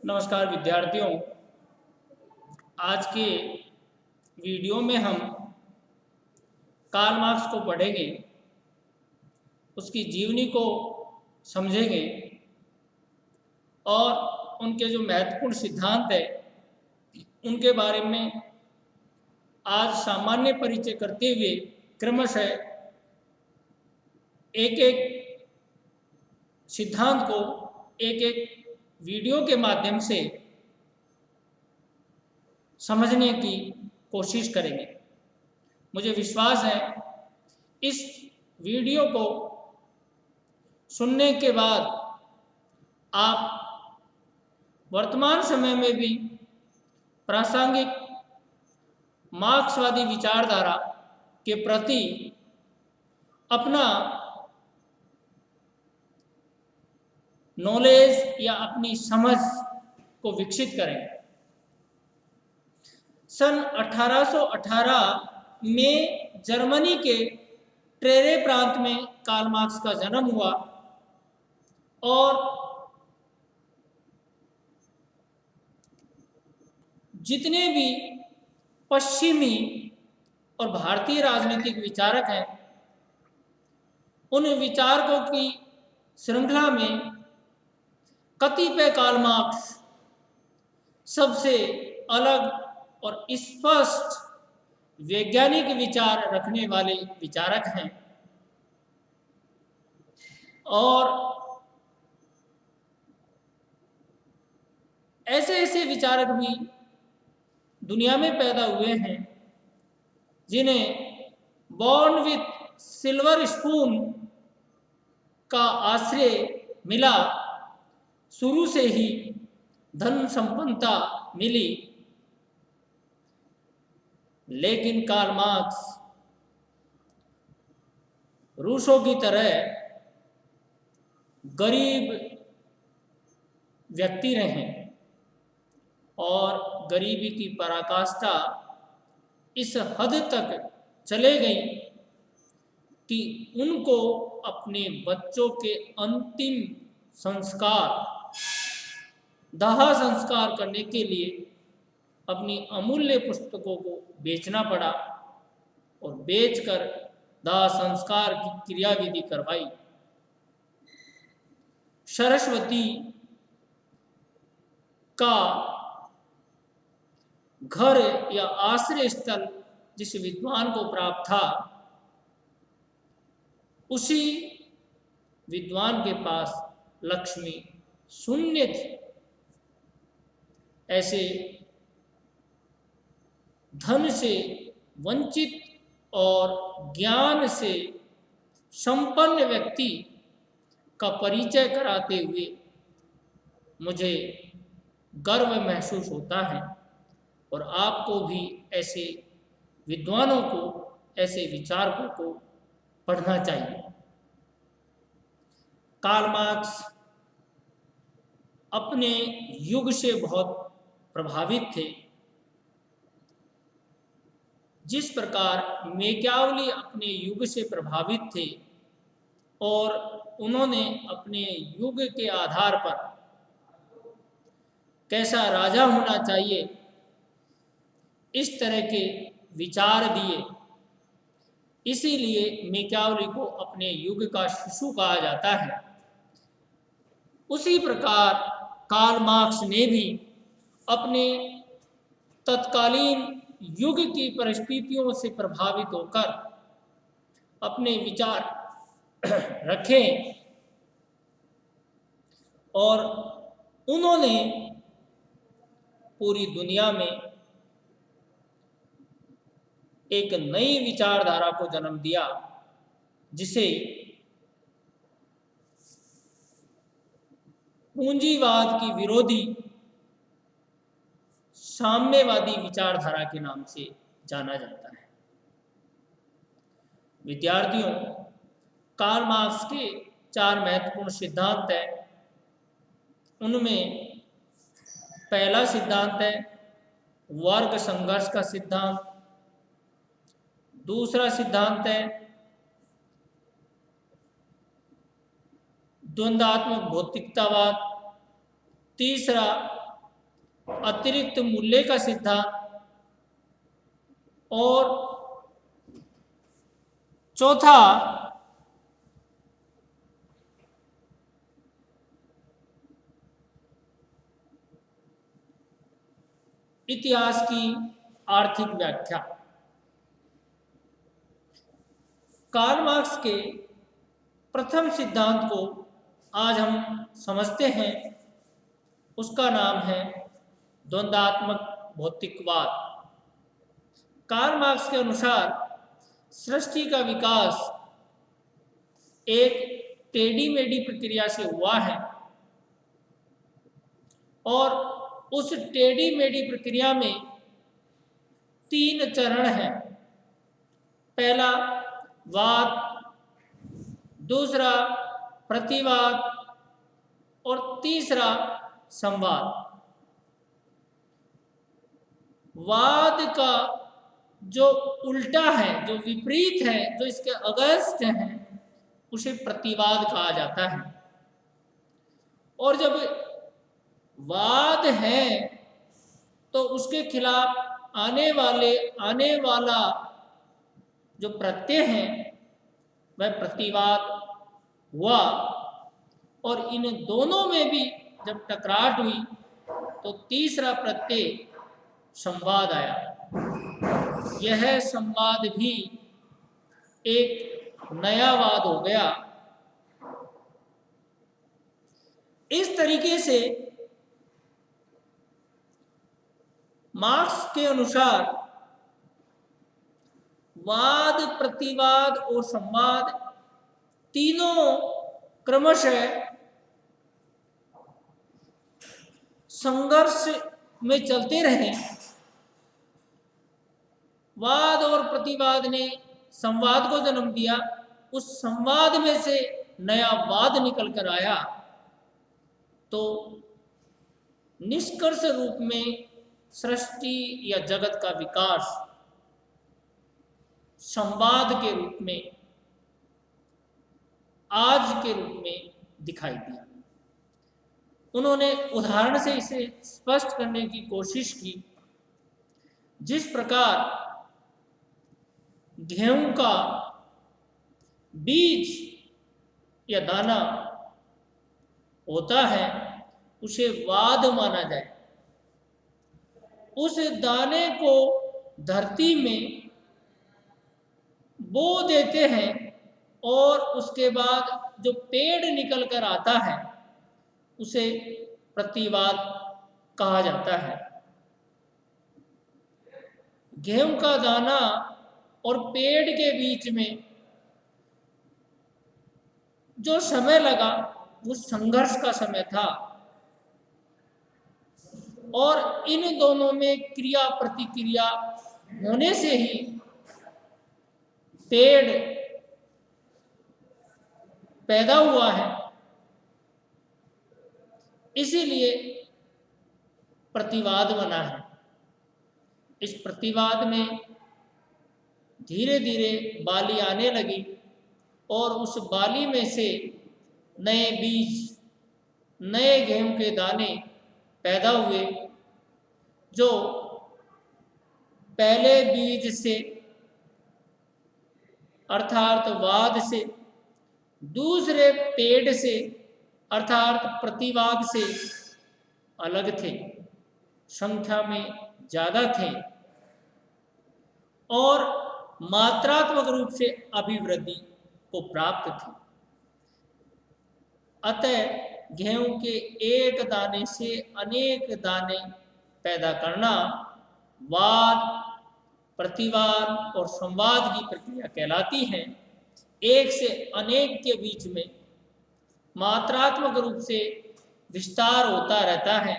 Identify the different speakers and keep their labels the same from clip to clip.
Speaker 1: नमस्कार विद्यार्थियों। आज के वीडियो में हम कार्ल मार्क्स को पढ़ेंगे, उसकी जीवनी को समझेंगे और उनके जो महत्वपूर्ण सिद्धांत है उनके बारे में आज सामान्य परिचय करते हुए क्रमशः एक एक सिद्धांत को एक एक वीडियो के माध्यम से समझने की कोशिश करेंगे। मुझे विश्वास है इस वीडियो को सुनने के बाद आप वर्तमान समय में भी प्रासंगिक मार्क्सवादी विचारधारा के प्रति अपना नॉलेज या अपनी समझ को विकसित करें। सन 1818 में जर्मनी के ट्रेरे प्रांत में कार्ल मार्क्स का जन्म हुआ और जितने भी पश्चिमी और भारतीय राजनीतिक विचारक हैं उन विचारकों की श्रृंखला में कतिपय कार्ल मार्क्स सबसे अलग और स्पष्ट वैज्ञानिक विचार रखने वाले विचारक हैं और ऐसे ऐसे विचारक भी दुनिया में पैदा हुए हैं जिन्हें बॉर्न विथ सिल्वर स्पून का आश्रय मिला, शुरू से ही धन संपन्नता मिली, लेकिन कार्ल मार्क्स रूसों की तरह गरीब व्यक्ति रहे और गरीबी की पराकाष्ठा इस हद तक चले गई कि उनको अपने बच्चों के अंतिम संस्कार, दाह संस्कार करने के लिए अपनी अमूल्य पुस्तकों को बेचना पड़ा और बेचकर दाह संस्कार की क्रियाविधि करवाई। सरस्वती का घर या आश्रय स्थल जिस विद्वान को प्राप्त था उसी विद्वान के पास लक्ष्मी शून्य थी। ऐसे धन से वंचित और ज्ञान से संपन्न व्यक्ति का परिचय कराते हुए मुझे गर्व महसूस होता है और आपको भी ऐसे विद्वानों को, ऐसे विचारकों को पढ़ना चाहिए। कार्ल मार्क्स अपने युग से बहुत प्रभावित थे। जिस प्रकार मैकियावेली अपने युग से प्रभावित थे और उन्होंने अपने युग के आधार पर कैसा राजा होना चाहिए इस तरह के विचार दिए, इसीलिए मैकियावेली को अपने युग का शिशु कहा जाता है। उसी प्रकार कार्ल मार्क्स ने भी अपने तत्कालीन युग की परिस्थितियों से प्रभावित होकर अपने विचार रखे और उन्होंने पूरी दुनिया में एक नई विचारधारा को जन्म दिया जिसे पूंजीवाद की विरोधी साम्यवादी विचारधारा के नाम से जाना जाता है। विद्यार्थियों, कार्ल मार्क्स के 4 महत्वपूर्ण सिद्धांत हैं। उनमें पहला सिद्धांत है वर्ग संघर्ष का सिद्धांत, दूसरा सिद्धांत है द्वंद्वात्मक भौतिकतावाद, तीसरा अतिरिक्त मूल्य का सिद्धांत और चौथा इतिहास की आर्थिक व्याख्या। कार्ल मार्क्स के प्रथम सिद्धांत को आज हम समझते हैं। उसका नाम है द्वंद्वात्मक भौतिकवाद। कार्ल मार्क्स के अनुसार सृष्टि का विकास एक टेढ़ी मेढ़ी प्रक्रिया से हुआ है और उस टेढ़ी मेढ़ी प्रक्रिया में 3 चरण हैं। पहला वाद, दूसरा प्रतिवाद और तीसरा संवाद। वाद का जो उल्टा है, जो विपरीत है, जो इसके अगेंस्ट है, उसे प्रतिवाद कहा जाता है। और जब वाद है तो उसके खिलाफ आने वाला जो प्रत्यय है वह प्रतिवाद हुआ। और इन दोनों में भी जब टकराट हुई तो तीसरा प्रत्यय संवाद आया। यह संवाद भी एक नया वाद हो गया। इस तरीके से मार्क्स के अनुसार वाद, प्रतिवाद और संवाद तीनों क्रमशः संघर्ष में चलते रहे। वाद और प्रतिवाद ने संवाद को जन्म दिया, उस संवाद में से नया वाद निकल कर आया। तो निष्कर्ष रूप में सृष्टि या जगत का विकास संवाद के रूप में, आज के रूप में दिखाई दिया। उन्होंने उदाहरण से इसे स्पष्ट करने की कोशिश की। जिस प्रकार गेहूं का बीज या दाना होता है उसे वाद माना जाए। उस दाने को धरती में बो देते हैं और उसके बाद जो पेड़ निकल कर आता है उसे प्रतिवाद कहा जाता है। गेहूं का दाना और पेड़ के बीच में जो समय लगा वो संघर्ष का समय था और इन दोनों में क्रिया प्रतिक्रिया होने से ही पेड़ पैदा हुआ है। इसीलिए प्रतिवाद बना है। इस प्रतिवाद में धीरे धीरे बाली आने लगी और उस बाली में से नए बीज, नए गेहूं के दाने पैदा हुए, जो पहले बीज से अर्थात वाद से, दूसरे पेड़ से अर्थात प्रतिवाद से अलग थे, संख्या में ज़्यादा थे और मात्रात्मक रूप से अभिवृद्धि को प्राप्त थी। अतः गेहूं के एक दाने से अनेक दाने पैदा करना वाद, प्रतिवाद और संवाद की प्रक्रिया कहलाती है। एक से अनेक के बीच में मात्रात्मक रूप से विस्तार होता रहता है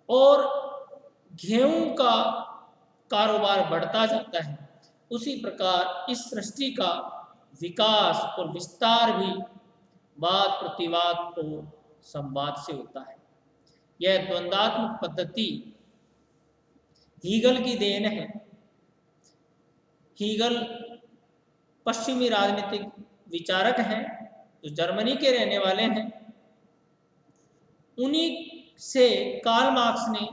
Speaker 1: और गेहूं का कारोबार बढ़ता जाता है। उसी प्रकार इस सृष्टि का विकास और विस्तार भी वाद, प्रतिवाद और संवाद से होता है। यह द्वंद्वात्मक पद्धति हीगल की देन है। हीगल पश्चिमी राजनीतिक विचारक हैं जो जर्मनी के रहने वाले हैं। उन्हीं से कार्ल मार्क्स ने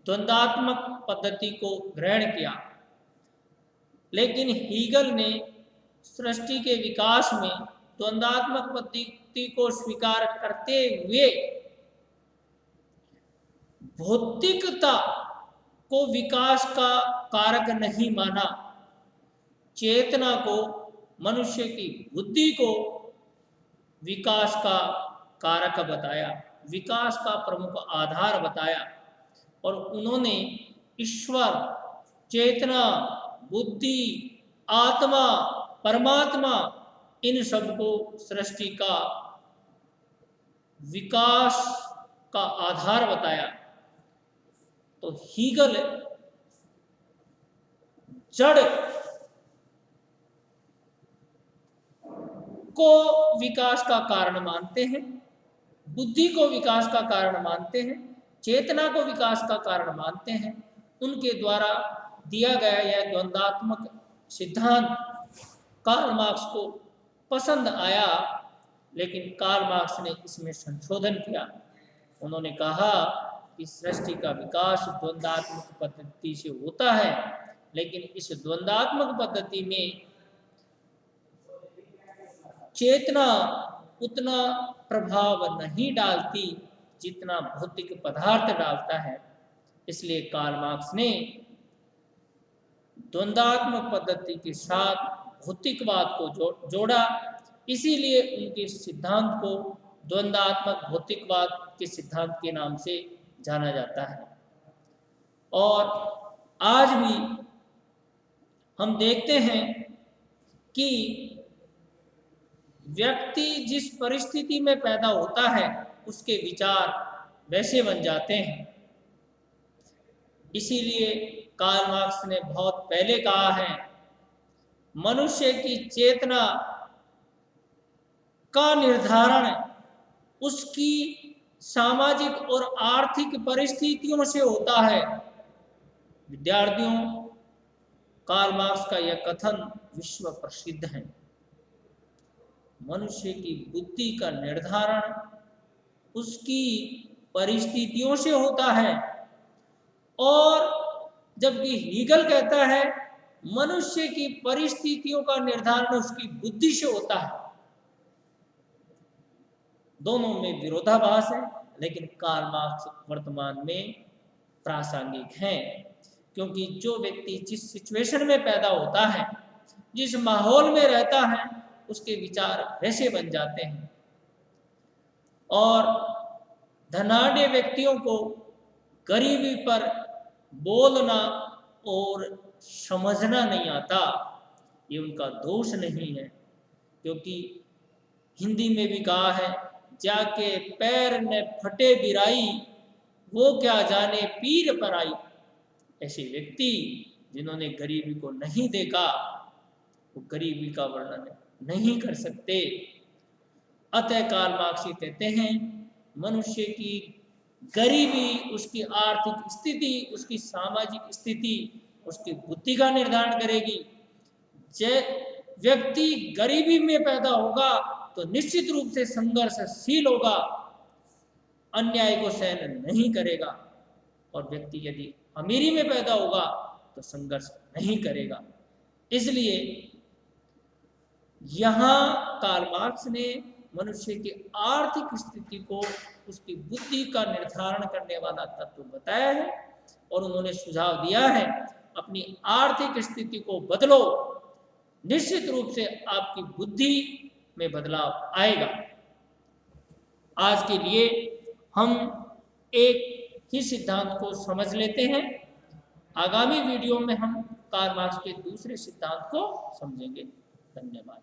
Speaker 1: द्वंद्वात्मक पद्धति को ग्रहण किया। लेकिन हीगल ने सृष्टि के विकास में द्वंद्वात्मक पद्धति को स्वीकार करते हुए भौतिकता को विकास का कारक नहीं माना, चेतना को, मनुष्य की बुद्धि को विकास का कारक बताया, विकास का प्रमुख आधार बताया। और उन्होंने ईश्वर, चेतना, बुद्धि, आत्मा, परमात्मा, इन सबको सृष्टि का विकास का आधार बताया। तो हीगल जड़ को विकास का कारण मानते हैं, बुद्धि को विकास का कारण मानते हैं, चेतना को विकास का कारण मानते हैं। उनके द्वारा दिया गया यह द्वंद्वात्मक सिद्धांत कार्ल मार्क्स को पसंद आया, लेकिन कार्ल मार्क्स ने इसमें संशोधन किया। उन्होंने कहा कि सृष्टि का विकास द्वंद्वात्मक पद्धति से होता है, लेकिन इस द्वंद्वात्मक पद्धति में चेतना उतना प्रभाव नहीं डालती जितना भौतिक पदार्थ डालता है। इसलिए कार्ल मार्क्स ने द्वंद्वात्मक पद्धति के साथ भौतिकवाद को जोड़ा। इसीलिए उनके सिद्धांत को द्वंद्वात्मक भौतिकवाद के सिद्धांत के नाम से जाना जाता है। और आज भी हम देखते हैं कि व्यक्ति जिस परिस्थिति में पैदा होता है उसके विचार वैसे बन जाते हैं। इसीलिए कार्ल मार्क्स ने बहुत पहले कहा है, मनुष्य की चेतना का निर्धारण उसकी सामाजिक और आर्थिक परिस्थितियों से होता है। विद्यार्थियों, कार्ल मार्क्स का यह कथन विश्व प्रसिद्ध है। मनुष्य की बुद्धि का निर्धारण उसकी परिस्थितियों से होता है, और जबकि हीगल कहता है मनुष्य की परिस्थितियों का निर्धारण उसकी बुद्धि से होता है। दोनों में विरोधाभास है, लेकिन कार्ल मार्क्स वर्तमान में प्रासंगिक हैं, क्योंकि जो व्यक्ति जिस सिचुएशन में पैदा होता है, जिस माहौल में रहता है, उसके विचार वैसे बन जाते हैं। और धनाढ्य व्यक्तियों को गरीबी पर बोलना और समझना नहीं आता, ये उनका दोष नहीं है, क्योंकि हिंदी में भी कहा है, जाके पैर ने फटे बिराई, वो क्या जाने पीर पर आई। ऐसे व्यक्ति जिन्होंने गरीबी को नहीं देखा, वो गरीबी का वर्णन नहीं कर सकते। अतः कार्ल मार्क्स कहते हैं, मनुष्य की गरीबी उसकी आर्थिक स्थिति, उसकी सामाजिक स्थिति, उसकी बुद्धि का निर्धारण करेगी। व्यक्ति गरीबी में पैदा होगा तो निश्चित रूप से संघर्षशील होगा, अन्याय को सहन नहीं करेगा, और व्यक्ति यदि अमीरी में पैदा होगा तो संघर्ष नहीं करेगा। इसलिए यहाँ कार्ल मार्क्स ने मनुष्य की आर्थिक स्थिति को उसकी बुद्धि का निर्धारण करने वाला तत्व बताया है, और उन्होंने सुझाव दिया है, अपनी आर्थिक स्थिति को बदलो, निश्चित रूप से आपकी बुद्धि में बदलाव आएगा। आज के लिए हम एक ही सिद्धांत को समझ लेते हैं। आगामी वीडियो में हम कार्ल मार्क्स के दूसरे सिद्धांत को समझेंगे। धन्यवाद।